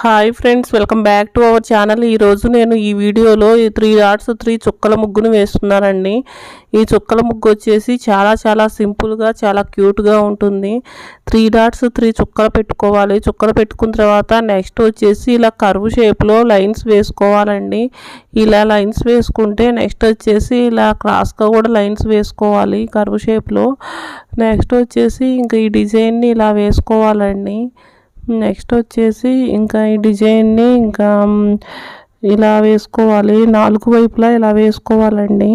Hi friends, welcome back to our channel. ఈరోజు నేను ఈ వీడియోలో ఈ 3 డాట్స్ 3 చుక్కల ముగ్గును వేస్తున్నానండి. ఈ చుక్కల ముగ్గు వచ్చేసి చాలా సింపుల్గా చాలా క్యూట్గా ఉంటుంది. 3 డాట్స్ 3 చుక్కలు పెట్టుకోవాలి. చుక్కలు పెట్టుకున్న తర్వాత నెక్స్ట్ వచ్చేసి ఇలా కర్వ్ షేప్లో లైన్స్ వేసుకోవాలండి. ఇలా లైన్స్ వేసుకుంటే నెక్స్ట్ వచ్చేసి ఇలా క్రాస్గా కూడా లైన్స్ వేసుకోవాలి కర్వ్ షేప్లో. నెక్స్ట్ వచ్చేసి ఇంకా ఈ డిజైన్ని ఇలా వేసుకోవాలండి. నెక్స్ట్ వచ్చేసి ఇంకా ఈ డిజైన్ని ఇంకా ఇలా వేసుకోవాలి, 4 వైపులా ఇలా వేసుకోవాలండి.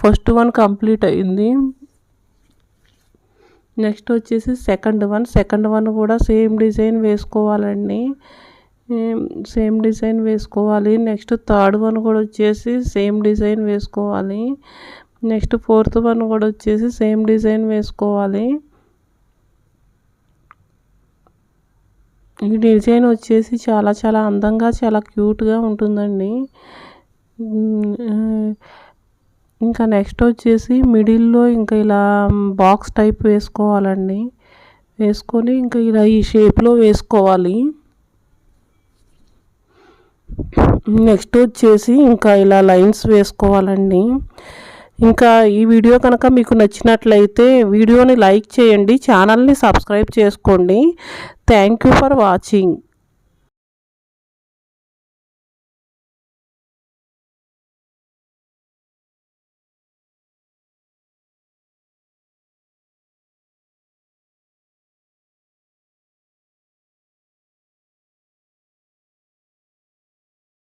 ఫస్ట్ వన్ కంప్లీట్ అయింది. నెక్స్ట్ వచ్చేసి సెకండ్ వన్ కూడా సేమ్ డిజైన్ వేసుకోవాలండి. సేమ్ డిజైన్ వేసుకోవాలి. నెక్స్ట్ థర్డ్ వన్ కూడా వచ్చేసి సేమ్ డిజైన్ వేసుకోవాలి. నెక్స్ట్ ఫోర్త్ వన్ కూడా వచ్చేసి సేమ్ డిజైన్ వేసుకోవాలి. ఈ డిజైన్ వచ్చేసి చాలా అందంగా చాలా క్యూట్గా ఉంటుందండి. ఇంకా నెక్స్ట్ వచ్చేసి మిడిల్లో ఇంకా ఇలా బాక్స్ టైప్ వేసుకోవాలండి. వేసుకొని ఇంకా ఇలా ఈ షేప్లో వేసుకోవాలి. నెక్స్ట్ వచ్చేసి ఇంకా ఇలా లైన్స్ వేసుకోవాలండి. ఇంకా ఈ వీడియో కనుక మీకు నచ్చినట్లయితే వీడియోని లైక్ చేయండి, ఛానల్ని సబ్స్క్రైబ్ చేసుకోండి. Thank you for watching.